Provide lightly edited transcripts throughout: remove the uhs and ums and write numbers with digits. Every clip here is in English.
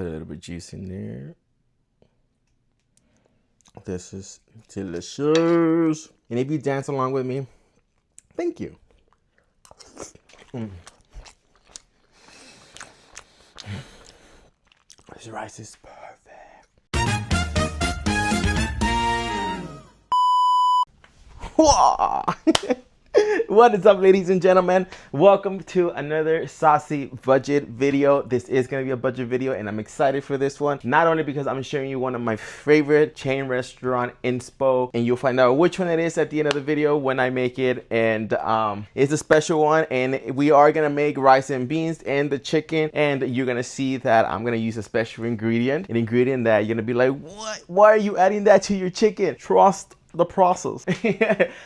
Put a little bit of juice in there. This is delicious. And if you dance along with me, thank you. This rice is perfect. What is up, ladies and gentlemen? Welcome to another saucy budget video. This is going to be a budget video and I'm excited for this one. Not only because I'm sharing you one of my favorite chain restaurant inspo, and you'll find out which one it is at the end of the video when I make it. And it's a special one, and we are going to make rice and beans and the chicken, and you're going to see that I'm going to use a special ingredient, an ingredient that you're going to be like, what? Why are you adding that to your chicken? Trust the process.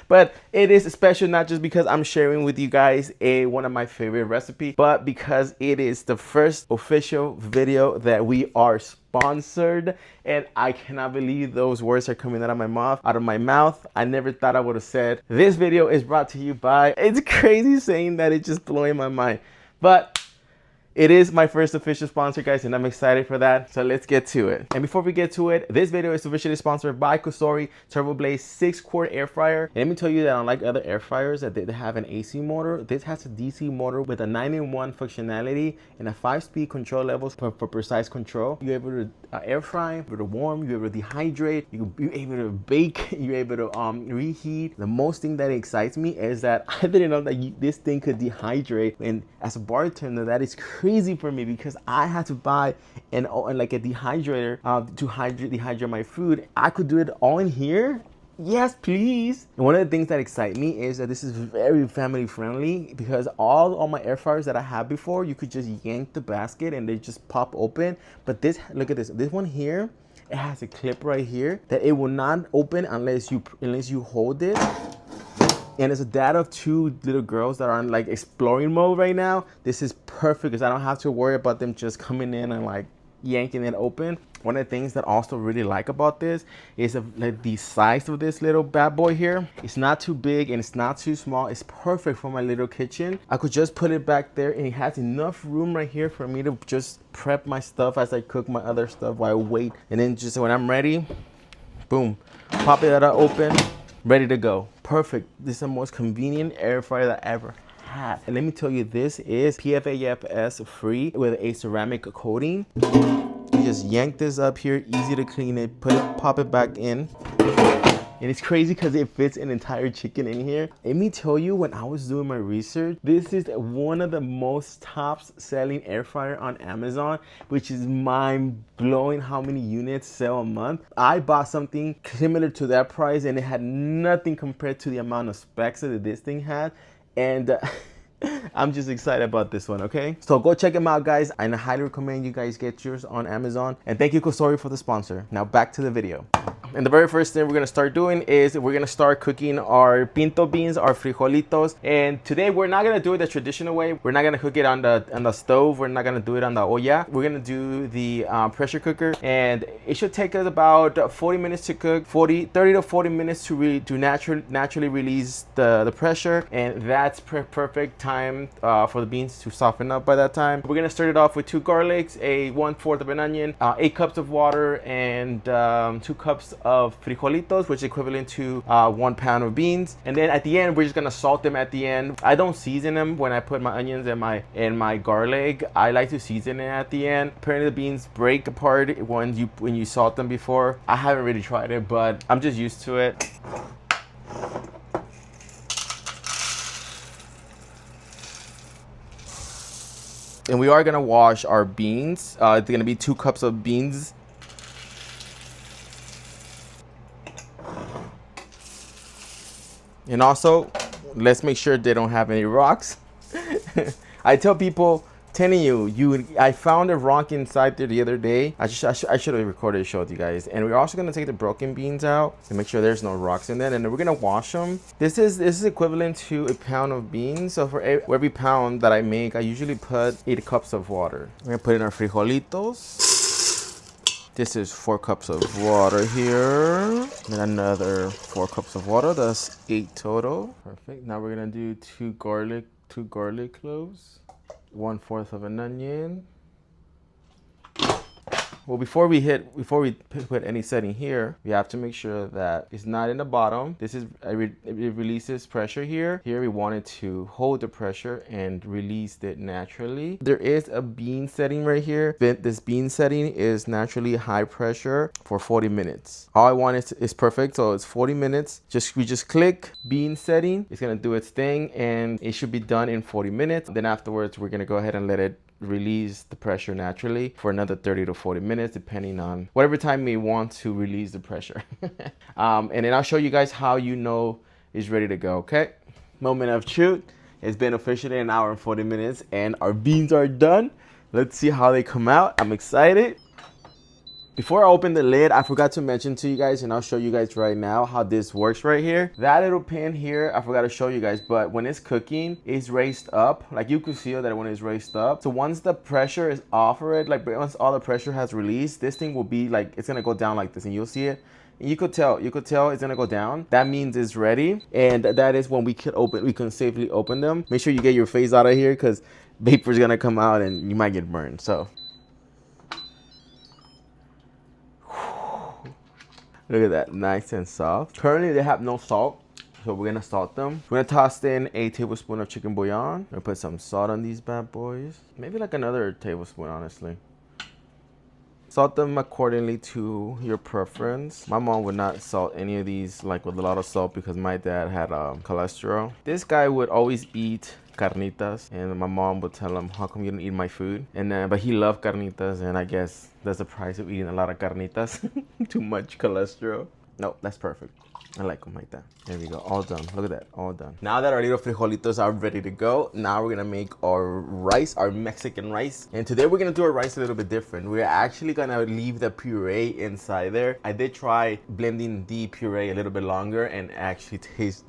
But it is special not just because I'm sharing with you guys one of my favorite recipes, but because it is the first official video that we are sponsored, and I cannot believe those words are coming out of my mouth. I never thought I would have said this video is brought to you by. It's crazy saying that, it's just blowing my mind, but it is my first official sponsor, guys, and I'm excited for that. So let's get to it. And before we get to it, this video is officially sponsored by COSORI TurboBlaze 6-quart air fryer. And let me tell you that unlike other air fryers that they have an AC motor, this has a DC motor with a 9-in-1 functionality and a 5-speed control levels for precise control. You're able to air fry, you're able to warm, you're able to dehydrate, you're able to bake, you're able to reheat. The most thing that excites me is that I didn't know that this thing could dehydrate, and as a bartender, that is crazy for me because I had to buy like a dehydrator to dehydrate my food. I could do it all in here. Yes, please. And one of the things that excite me is that this is very family friendly, because all my air fryers that I had before, you could just yank the basket and they just pop open. But this, look at this one here, it has a clip right here that it will not open unless you hold it. And as a dad of 2 little girls that are in like exploring mode right now, this is perfect because I don't have to worry about them just coming in and like yanking it open. One of the things that I also really like about this is like the size of this little bad boy here. It's not too big and it's not too small. It's perfect for my little kitchen. I could just put it back there, and it has enough room right here for me to just prep my stuff as I cook my other stuff while I wait. And then just when I'm ready, boom, pop it out open, ready to go. Perfect. This is the most convenient air fryer that I ever had. And let me tell you, this is PFAS-free with a ceramic coating. You just yank this up here, easy to clean it, pop it back in. And it's crazy because it fits an entire chicken in here. Let me tell you, when I was doing my research, this is one of the most top selling air fryer on Amazon, which is mind blowing how many units sell a month. I bought something similar to that price and it had nothing compared to the amount of specs that this thing had. And I'm just excited about this one, okay? So go check them out, guys. I highly recommend you guys get yours on Amazon. And thank you, COSORI, for the sponsor. Now back to the video. And the very first thing we're gonna start doing is we're gonna start cooking our pinto beans, our frijolitos. And today we're not gonna do it the traditional way. We're not gonna cook it on the stove. We're not gonna do it on the olla. We're gonna do the pressure cooker, and it should take us about 40 minutes to cook, 30 to 40 minutes to naturally release the pressure, and that's perfect time for the beans to soften up by that time. We're gonna start it off with 2 garlics, 1/4 of an onion, 8 cups of water, and 2 cups of frijolitos, which is equivalent to 1 pound of beans. And then at the end, we're just gonna salt them at the end. I don't season them when I put my onions and my garlic. I like to season it at the end. Apparently the beans break apart when you salt them before. I haven't really tried it, but I'm just used to it. And we are gonna wash our beans. It's gonna be 2 cups of beans. And also, let's make sure they don't have any rocks. I tell people, telling you, I found a rock inside there the other day. I should have recorded and showed you guys. And we're also gonna take the broken beans out and make sure there's no rocks in there. And then we're gonna wash them. This is equivalent to a pound of beans. So for every pound that I make, I usually put 8 cups of water. We're gonna put in our frijolitos. This is 4 cups of water here. And another 4 cups of water. That's 8 total. Perfect. Now we're gonna do 2 garlic cloves, 1/4 of an onion. Well, before we put any setting here, we have to make sure that it's not in the bottom. This is it releases pressure here. Here we wanted to hold the pressure and release it naturally. There is a bean setting right here. This bean setting is naturally high pressure for 40 minutes. All I want is perfect, so it's 40 minutes. We just click bean setting. It's gonna do its thing, and it should be done in 40 minutes. Then afterwards, we're gonna go ahead and let it release the pressure naturally for another 30 to 40 minutes, depending on whatever time we want to release the pressure. And then I'll show you guys how you know it's ready to go. Okay, moment of truth. It's been officially an hour and 40 minutes and our beans are done. Let's see how they come out. I'm excited. Before I open the lid, I forgot to mention to you guys, and I'll show you guys right now how this works right here. That little pin here, I forgot to show you guys, but when it's cooking, it's raised up. Like you could feel that when it's raised up. So once the pressure is off of it, like once all the pressure has released, this thing will be like, it's gonna go down like this, and you'll see it. You could tell it's gonna go down. That means it's ready, and that is when we can safely open them. Make sure you get your face out of here because vapor's gonna come out and you might get burned. So look at that, nice and soft. Currently they have no salt, so we're gonna salt them. We're gonna toss in a tablespoon of chicken bouillon. We're gonna put some salt on these bad boys. Maybe like another tablespoon, honestly. Salt them accordingly to your preference. My mom would not salt any of these like with a lot of salt because my dad had cholesterol. This guy would always eat carnitas, and my mom would tell him, how come you don't eat my food? And but he loved carnitas, and I guess that's the price of eating a lot of carnitas. Too much cholesterol. No, that's perfect. I like them like that. There we go, all done. Look at that, all done. Now that our little frijolitos are ready to go, now we're gonna make our rice, our Mexican rice. And today we're gonna do our rice a little bit different. We're actually gonna leave the puree inside there. I did try blending the puree a little bit longer and actually tastes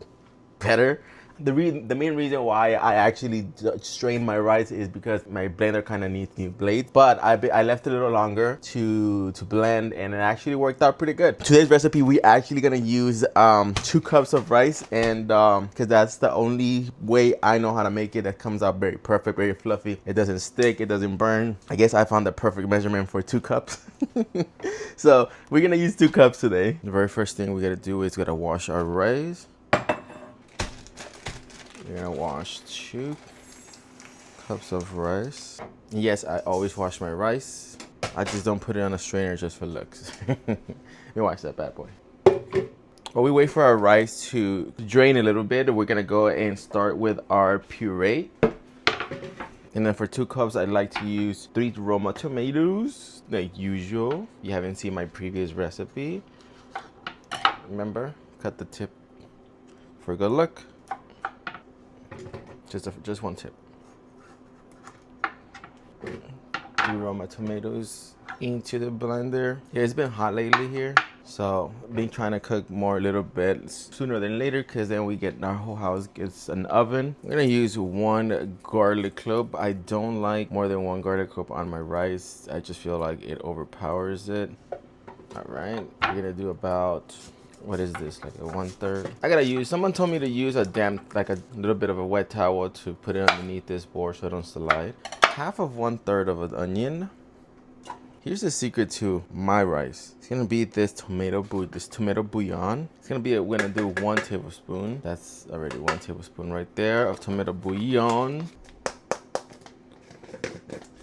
better. The main reason why I actually strained my rice is because my blender kind of needs new blades, but I left it a little longer to blend, and it actually worked out pretty good. Today's recipe, we actually gonna use 2 cups of rice, and because that's the only way I know how to make it that comes out very perfect, very fluffy. It doesn't stick, it doesn't burn. I guess I found the perfect measurement for 2 cups. So we're gonna use 2 cups today. The very first thing we gotta do is gotta wash our rice. We're gonna wash 2 cups of rice. Yes, I always wash my rice. I just don't put it on a strainer just for looks. Let me wash that bad boy. While we wait for our rice to drain a little bit, we're gonna go and start with our puree. And then for 2 cups, I'd like to use 3 Roma tomatoes, like usual. You haven't seen my previous recipe. Remember, cut the tip for good luck. Just 1 tip. 3 Roma tomatoes into the blender. Yeah, it's been hot lately here, so I've been trying to cook more a little bit sooner than later, because then our whole house gets an oven. I'm gonna use 1 garlic clove. I don't like more than 1 garlic clove on my rice. I just feel like it overpowers it. All right, we're gonna do about, what is this, like a 1/3? Someone told me to use a like a little bit of a wet towel to put it underneath this board so it don't slide. Half of 1/3 of an onion. Here's the secret to my rice. It's gonna be this tomato bouillon. We're gonna do 1 tablespoon. That's already 1 tablespoon right there of tomato bouillon.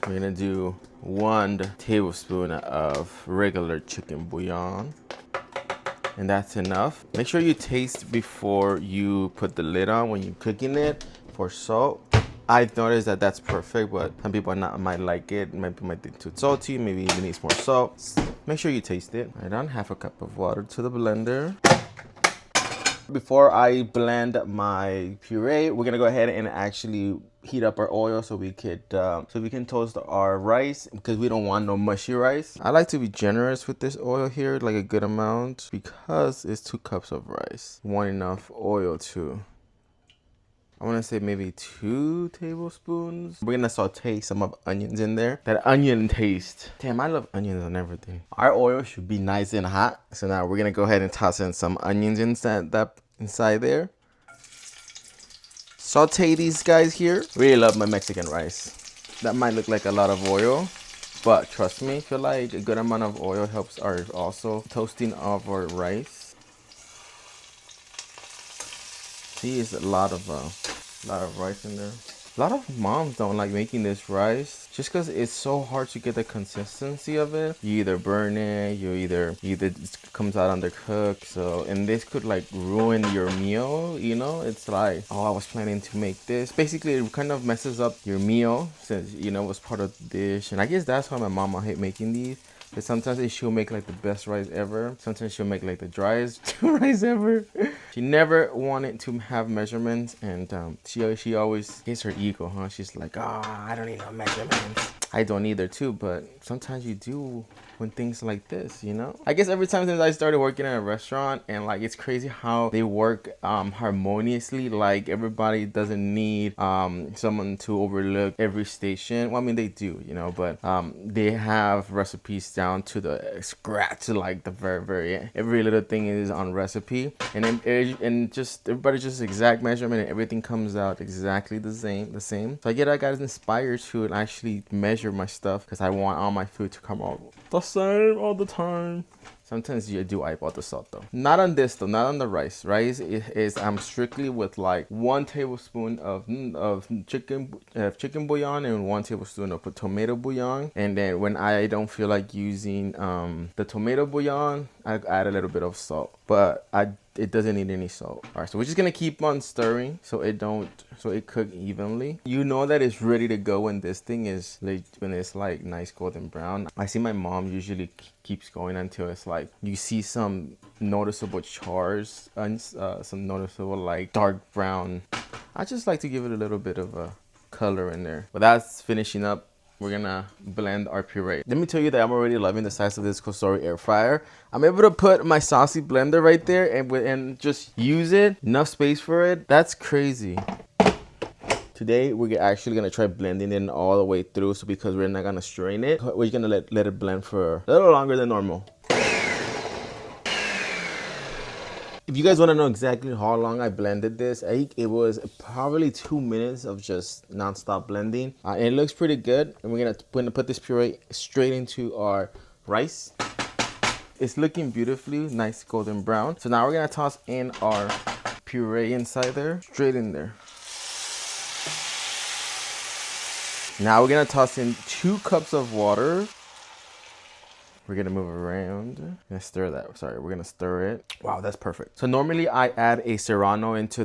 We're gonna do 1 tablespoon of regular chicken bouillon. And that's enough. Make sure you taste before you put the lid on when you're cooking it for salt. I've noticed that that's perfect, but some people might like it. Might be too salty, maybe it needs more salt. Make sure you taste it. I add 1/2 cup of water to the blender. Before I blend my puree, we're gonna go ahead and actually heat up our oil so we can toast our rice, because we don't want no mushy rice. I like to be generous with this oil here, like a good amount, because it's 2 cups of rice. Want enough oil too. I want to say maybe 2 tablespoons. We're gonna saute some of onions in there. That onion taste. Damn, I love onions and everything. Our oil should be nice and hot. So now we're gonna go ahead and toss in some onions inside there. Saute these guys here. Really love my Mexican rice. That might look like a lot of oil, But trust me, I feel like a good amount of oil helps our also toasting of our rice. See, it's a lot of rice in there. A lot of moms don't like making this rice just because it's so hard to get the consistency of it. You either burn it, either it comes out undercooked. So, and this could like ruin your meal, you know? It's like, oh, I was planning to make this. Basically, it kind of messes up your meal since, you know, it was part of the dish. And I guess that's why my mama hate making these. But sometimes she'll make like the best rice ever. Sometimes she'll make like the driest rice ever. She never wanted to have measurements, and she always gets her ego, huh? She's like, oh, I don't need no measurements. I don't either too, but sometimes you do when things like this, you know? I guess every time since I started working at a restaurant, and like it's crazy how they work harmoniously. Like everybody doesn't need someone to overlook every station. Well, I mean they do, you know, but they have recipes down to the scratch, like the very every little thing is on recipe, and then just everybody just exact measurement, and everything comes out exactly the same. So I got inspired to actually measure my stuff because I want all my food to come out the same all the time. Sometimes you do eyeball the salt though. Not on this though, not on the rice. Rice is I'm strictly with like 1 tablespoon of chicken bouillon and 1 tablespoon of tomato bouillon. And then when I don't feel like using the tomato bouillon, I add a little bit of salt. But it doesn't need any salt. All right, so we're just gonna keep on stirring so it cook evenly. You know that it's ready to go when this thing is like, when it's like nice golden brown. I see my mom usually keeps going until it's like you see some noticeable chars and some noticeable like dark brown. I just like to give it a little bit of a color in there. But that's finishing up. We're gonna blend our puree. Let me tell you that I'm already loving the size of this COSORI air fryer. I'm able to put my saucy blender right there and just use it. Enough space for it. That's crazy. Today we're actually gonna try blending it all the way through, so because we're not gonna strain it, we're gonna let it blend for a little longer than normal. If you guys want to know exactly how long I blended this, it was probably 2 minutes of just non-stop blending. And it looks pretty good. And we're gonna put this puree straight into our rice. It's looking beautifully, nice golden brown. So now we're gonna toss in our puree inside there, straight in there. Now we're gonna toss in 2 cups of water. We're gonna move around. I'm gonna stir that. Sorry, we're gonna stir it. Wow, that's perfect. So normally I add a serrano into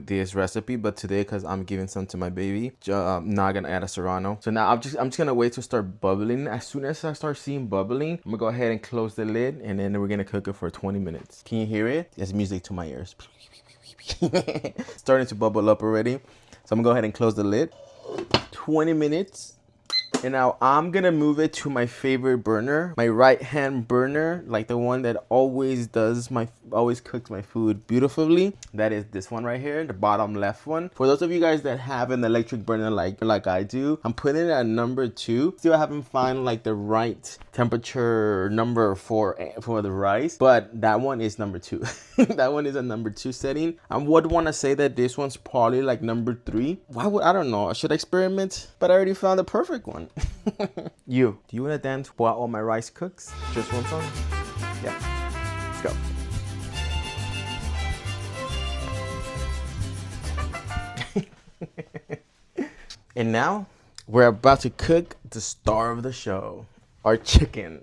this recipe, but today, because I'm giving some to my baby, I'm not gonna add a serrano. So now I'm just gonna wait to start bubbling. As soon as I start seeing bubbling, I'm gonna go ahead and close the lid, and then we're gonna cook it for 20 minutes. Can you hear it? It's music to my ears. Starting to bubble up already. So I'm gonna go ahead and close the lid. 20 minutes. And now I'm gonna move it to my favorite burner, my right hand burner, like the one that always cooks my food beautifully. That is this one right here, the bottom left one. For those of you guys that have an electric burner like I do, I'm putting it at number 2. Still haven't found like the right temperature number for the rice, but that one is number 2. That one is a number 2 setting. I would want to say that this one's probably like number 3. I don't know, I should experiment, but I already found the perfect one. Do you want to dance while all my rice cooks? Just one song? Yeah, let's go. And now we're about to cook the star of the show, our chicken.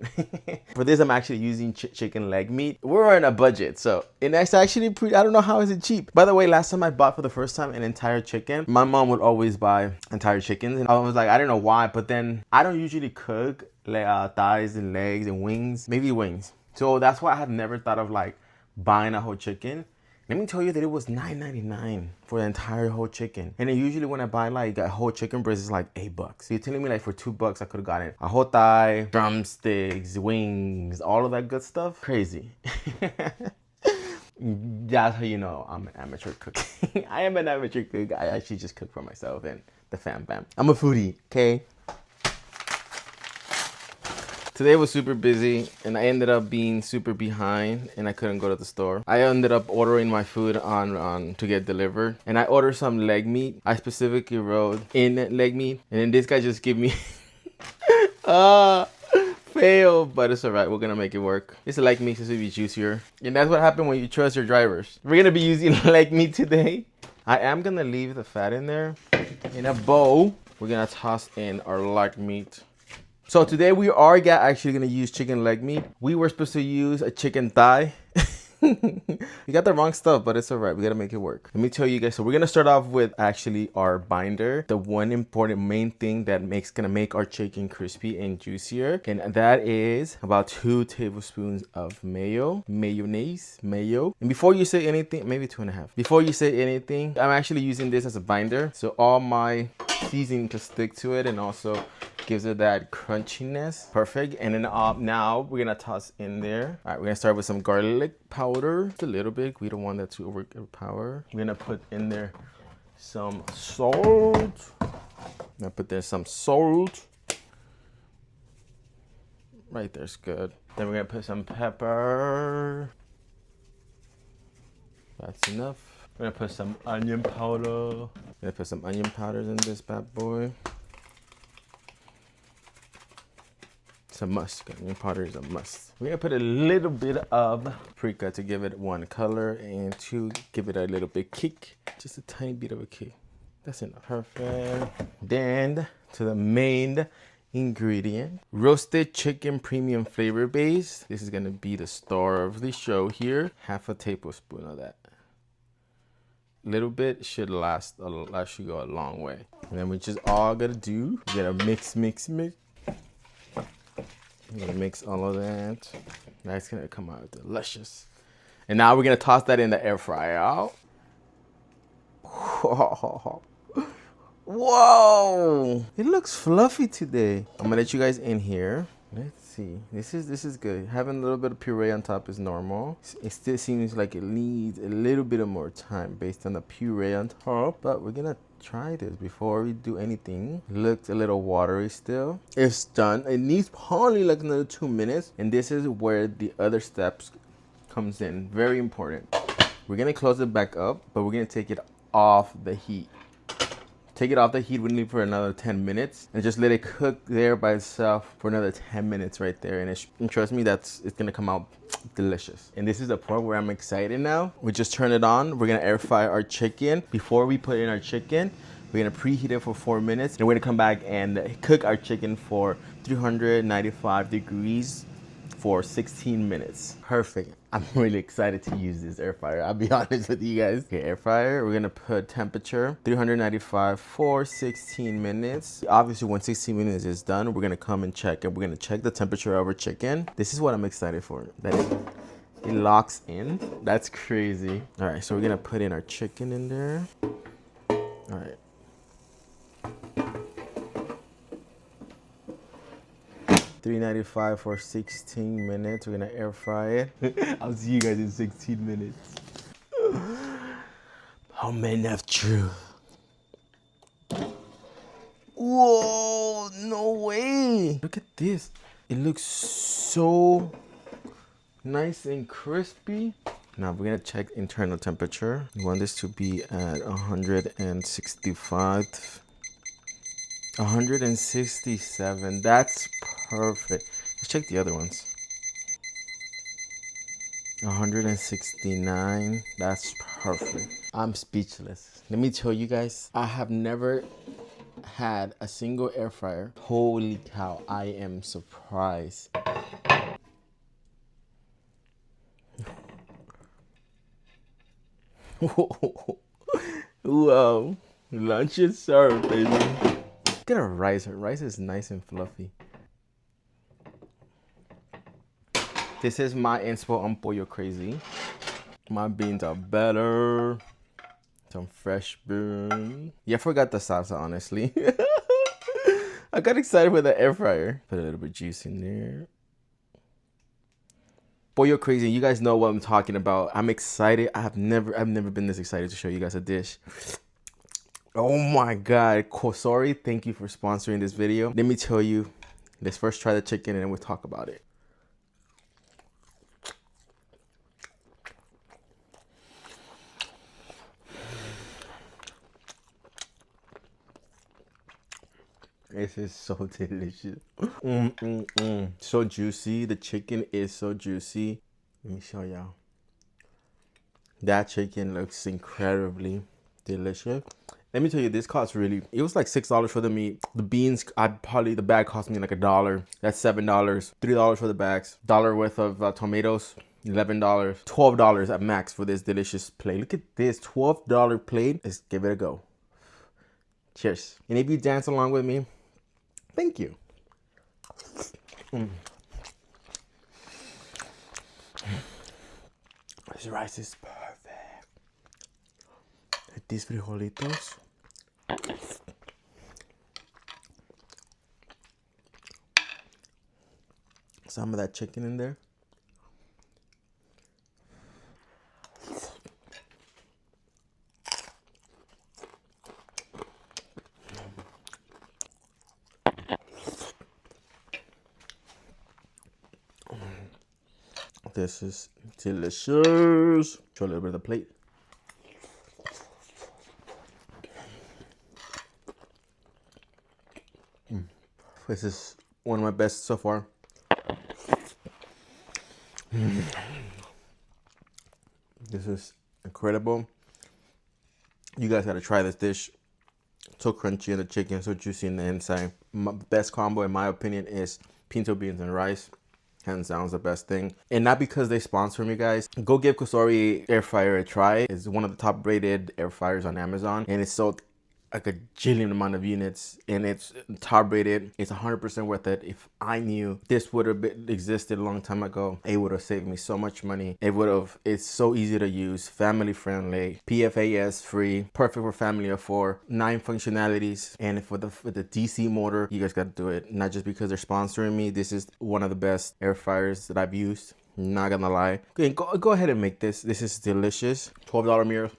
For this, I'm actually using chicken leg meat. We're on a budget, and that's actually pretty. I don't know how is it cheap. By the way, last time I bought for the first time an entire chicken, my mom would always buy entire chickens, and I was like, I don't know why, but then I don't usually cook thighs and legs and wings, maybe wings. So that's why I have never thought of like buying a whole chicken. Let me tell you that it was $9.99 for the entire whole chicken. And then usually when I buy like a whole chicken breast, it's like $8. So you're telling me like for $2 I could have gotten a whole thigh, drumsticks, wings, all of that good stuff? Crazy. That's how you know I'm an amateur cook. I am an amateur cook. I actually just cook for myself and the fam bam. I'm a foodie, okay? Today was super busy and I ended up being super behind and I couldn't go to the store. I ended up ordering my food on to get delivered, and I ordered some leg meat. I specifically wrote in leg meat, and then this guy just gave me Ah, fail, but it's alright. We're gonna make it work. It's like meat, it's gonna be juicier. And that's what happened when you trust your drivers. We're gonna be using like meat today. I am gonna leave the fat in there. In a bowl, we're gonna toss in our leg meat. So today we are actually gonna use chicken leg meat. We were supposed to use a chicken thigh. We got the wrong stuff, but it's all right. We gotta make it work. Let me tell you guys. So we're gonna start off with actually our binder. The one important main thing that gonna make our chicken crispy and juicier, and that is about 2 tablespoons of mayonnaise. And before you say anything, maybe 2.5. Before you say anything, I'm actually using this as a binder, so all my seasoning to stick to it, and also gives it that crunchiness. Perfect. And then now we're gonna toss in there. All right, we're gonna start with some garlic powder. Just a little bit. We don't want that to overpower. We're gonna put in there some salt. I'm gonna put there some salt. Right there's good. Then we're gonna put some pepper. That's enough. We're gonna put some onion powder. We're gonna put some onion powders in this bad boy. It's a must. Onion powder is a must. We're gonna put a little bit of paprika to give it 1 color, and 2, give it a little bit kick. Just a tiny bit of a kick. That's enough. Perfect. Then to the main ingredient, roasted chicken premium flavor base. This is gonna be the star of the show here. 1/2 tablespoon of that. Little bit should last. That should go a long way. And then we just all gotta do. We gotta mix. I'm gonna mix all of that. That's gonna come out delicious. And now we're gonna toss that in the air fryer. Whoa! It looks fluffy today. I'm gonna let you guys in here. Let's see. This is good. Having a little bit of puree on top is normal. It still seems like it needs a little bit of more time based on the puree on top. But we're gonna try this before we do anything. Looks a little watery still. It's done. It needs probably like another 2 minutes. And this is where the other steps comes in. Very important. We're gonna close it back up, but we're gonna take it off the heat. Take it off the heat, we need for another 10 minutes and just let it cook there by itself for another 10 minutes right there. And trust me, it's gonna come out delicious. And this is the part where I'm excited now. We just turn it on. We're gonna air fry our chicken. Before we put in our chicken, we're gonna preheat it for 4 minutes. And we're gonna come back and cook our chicken for 395 degrees for 16 minutes. Perfect. I'm really excited to use this air fryer. I'll be honest with you guys. Okay, air fryer, we're gonna put temperature 395 for 16 minutes. Obviously, when 16 minutes is done, we're gonna come and check, and we're gonna check the temperature of our chicken. This is what I'm excited for, that it locks in. That's crazy. All right, so we're gonna put in our chicken in there. All right. $395 for 16 minutes. We're gonna air fry it. I'll see you guys in 16 minutes. Moment of truth. Whoa, no way. Look at this. It looks so nice and crispy. Now we're gonna check internal temperature. We want this to be at 165. 167. That's perfect. Let's check the other ones. 169. That's perfect. I'm speechless. Let me tell you guys, I have never had a single air fryer. Holy cow, I am surprised. Whoa. Lunch is served, baby. Get a rice. Rice is nice and fluffy. This is my inspo on Pollo Crazy. My beans are better. Some fresh beans. Yeah, I forgot the salsa, honestly. I got excited with the air fryer. Put a little bit of juice in there. Pollo Crazy, you guys know what I'm talking about. I'm excited. I've never been this excited to show you guys a dish. Oh my God, COSORI, thank you for sponsoring this video. Let me tell you, let's first try the chicken and then we'll talk about it. This is so delicious. So juicy. The chicken is so juicy. Let me show y'all. That chicken looks incredibly delicious. Let me tell you, this cost really, it was like $6 for the meat. The beans, the bag cost me like $1. That's $7. $3 for the bags. $1 worth of tomatoes. $11. $12 at max for this delicious plate. Look at this $12 plate. Let's give it a go. Cheers. And if you dance along with me, thank you. This rice is perfect. These frijolitos. Some of that chicken in there. This is delicious. Show a little bit of the plate. This is one of my best so far. This is incredible. You guys gotta try this dish. So crunchy and the chicken so juicy in the inside. My best combo in my opinion is pinto beans and rice. Hands down is the best thing. And not because they sponsor me, guys. Go give COSORI air fryer a try. It's one of the top rated air fryers on Amazon, and it's sold like a jillion amount of units, and it's top rated. It's 100% worth it. If I knew this would have existed a long time ago, it would have saved me so much money. It's so easy to use, family friendly, PFAS-free, perfect for family of 4, 9 functionalities. And for the DC motor, you guys got to do it. Not just because they're sponsoring me. This is one of the best air fryers that I've used. Not gonna lie. Okay, go ahead and make this. This is delicious. $12 meal.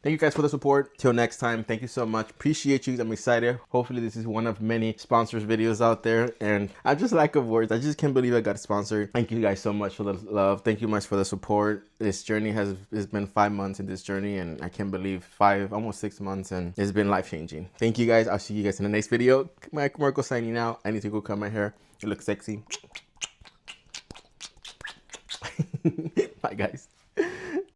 Thank you guys for the support. Till next time, thank you so much. Appreciate you. I'm excited. Hopefully this is one of many sponsors videos out there. And I just lack of words. I just can't believe I got sponsored. Thank you guys so much for the love. Thank you much for the support. This journey has been 5 months in this journey, and I can't believe almost 6 months, and it's been life-changing. Thank you guys. I'll see you guys in the next video. Mike Marco signing out. I need to go cut my hair. It looks sexy. Bye guys.